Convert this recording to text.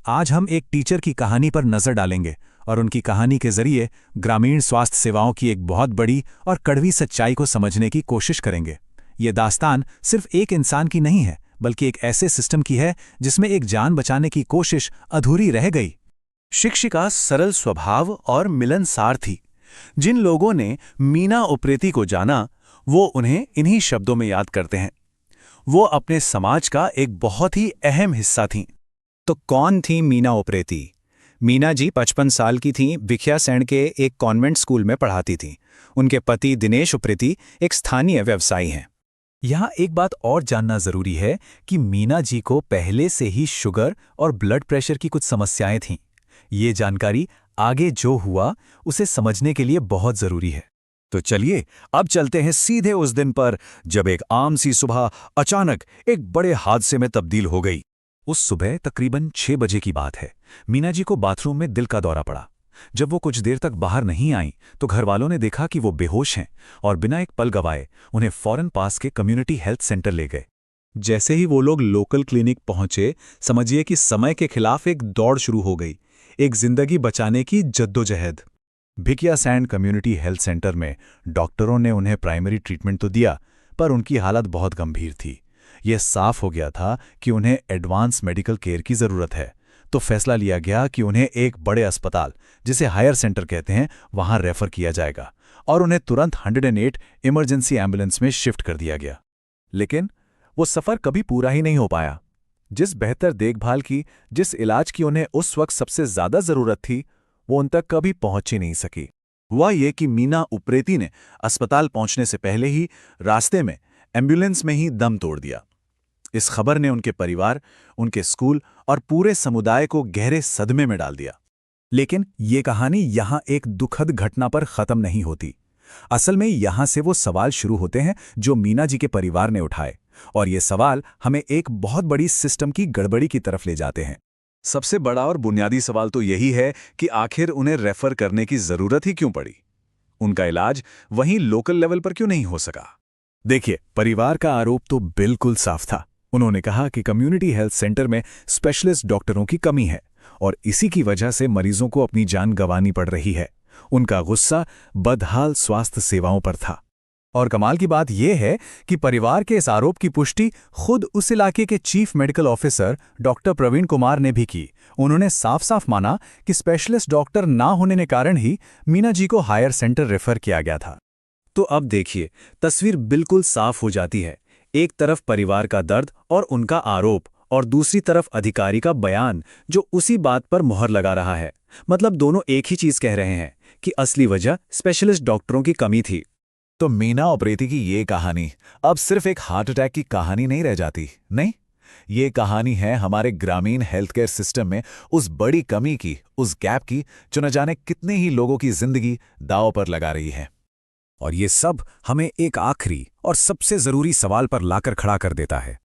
आज हम एक टीचर की कहानी पर नजर डालेंगे और उनकी कहानी के जरिए ग्रामीण स्वास्थ्य सेवाओं की एक बहुत बड़ी और कड़वी सच्चाई को समझने की कोशिश करेंगे। ये दास्तान सिर्फ एक इंसान की नहीं है, बल्कि एक ऐसे सिस्टम की है जिसमें एक जान बचाने की कोशिश अधूरी रह गई। शिक्षिका सरल स्वभाव और मिलनसार थी। जिन लोगों ने मीना उप्रेती को जाना, वो उन्हें इन्हीं शब्दों में याद करते हैं। वो अपने समाज का एक बहुत ही अहम हिस्सा थीं। तो कौन थी मीना उप्रेती? मीना जी 55 साल की थीं, भिखियासैंण के एक कॉन्वेंट स्कूल में पढ़ाती थीं। उनके पति दिनेश उप्रेती एक स्थानीय व्यवसायी हैं। यहाँ एक बात और जानना जरूरी है कि मीना जी को पहले से ही शुगर और ब्लड प्रेशर की कुछ समस्याएं थीं। ये जानकारी आगे जो हुआ उसे समझने के लिए बहुत जरूरी है। तो चलिए अब चलते हैं सीधे उस दिन पर जब एक आम सी सुबह अचानक एक बड़े हादसे में तब्दील हो गई। उस सुबह तकरीबन 6 बजे की बात है। मीना जी को बाथरूम में दिल का दौरा पड़ा। जब वो कुछ देर तक बाहर नहीं आई तो घरवालों ने देखा कि वो बेहोश हैं और बिना एक पल गवाए उन्हें फौरन पास के कम्युनिटी हेल्थ सेंटर ले गए। जैसे ही वो लोग लोकल क्लिनिक पहुंचे, समझिए कि समय के खिलाफ एक दौड़ शुरू हो गई, एक जिंदगी बचाने की जद्दोजहद। भिखियासैंण कम्युनिटी हेल्थ सेंटर में डॉक्टरों ने उन्हें प्राइमरी ट्रीटमेंट तो दिया, पर उनकी हालत बहुत गंभीर थी। यह साफ हो गया था कि उन्हें एडवांस मेडिकल केयर की ज़रूरत है। तो फैसला लिया गया कि उन्हें एक बड़े अस्पताल, जिसे हायर सेंटर कहते हैं, वहां रेफर किया जाएगा और उन्हें तुरंत 108 इमरजेंसी एम्बुलेंस में शिफ्ट कर दिया गया। लेकिन वो सफ़र कभी पूरा ही नहीं हो पाया। जिस बेहतर देखभाल की, जिस इलाज की उन्हें उस वक्त सबसे ज़्यादा ज़रूरत थी, वो उन तक कभी पहुंच ही नहीं सकी। हुआ ये कि मीना उप्रेती ने अस्पताल पहुंचने से पहले ही रास्ते में एम्बुलेंस में ही दम तोड़ दिया। इस खबर ने उनके परिवार, उनके स्कूल और पूरे समुदाय को गहरे सदमे में डाल दिया। लेकिन ये कहानी यहाँ एक दुखद घटना पर ख़त्म नहीं होती। असल में यहाँ से वो सवाल शुरू होते हैं जो मीना जी के परिवार ने उठाए, और ये सवाल हमें एक बहुत बड़ी सिस्टम की गड़बड़ी की तरफ ले जाते हैं। सबसे बड़ा और बुनियादी सवाल तो यही है कि आखिर उन्हें रेफर करने की जरूरत ही क्यों पड़ी? उनका इलाज वहीं लोकल लेवल पर क्यों नहीं हो सका? देखिए, परिवार का आरोप तो बिल्कुल साफ था। उन्होंने कहा कि कम्युनिटी हेल्थ सेंटर में स्पेशलिस्ट डॉक्टरों की कमी है और इसी की वजह से मरीजों को अपनी जान गंवानी पड़ रही है। उनका गुस्सा बदहाल स्वास्थ्य सेवाओं पर था। और कमाल की बात यह है कि परिवार के इस आरोप की पुष्टि खुद उस इलाके के chief medical officer doctor Praveen Kumar ने भी की। उन्होंने साफ साफ माना कि स्पेशलिस्ट डॉक्टर ना होने के कारण ही मीना जी को हायर सेंटर रेफर किया गया था। तो अब देखिए, तस्वीर बिल्कुल साफ हो जाती है। एक तरफ परिवार का दर्द और उनका आरोप, और दूसरी तरफ अधिकारी का बयान जो उसी बात पर मुहर लगा रहा है। मतलब दोनों एक ही चीज कह रहे हैं कि असली वजह स्पेशलिस्ट डॉक्टरों की कमी थी। तो मीना उप्रेती की ये कहानी अब सिर्फ एक हार्ट अटैक की कहानी नहीं रह जाती। नहीं, ये कहानी है हमारे ग्रामीण हेल्थ केयर सिस्टम में उस बड़ी कमी की, उस गैप की जो न जाने कितने ही लोगों की जिंदगी दांव पर लगा रही है। और ये सब हमें एक आखिरी और सबसे जरूरी सवाल पर लाकर खड़ा कर देता है।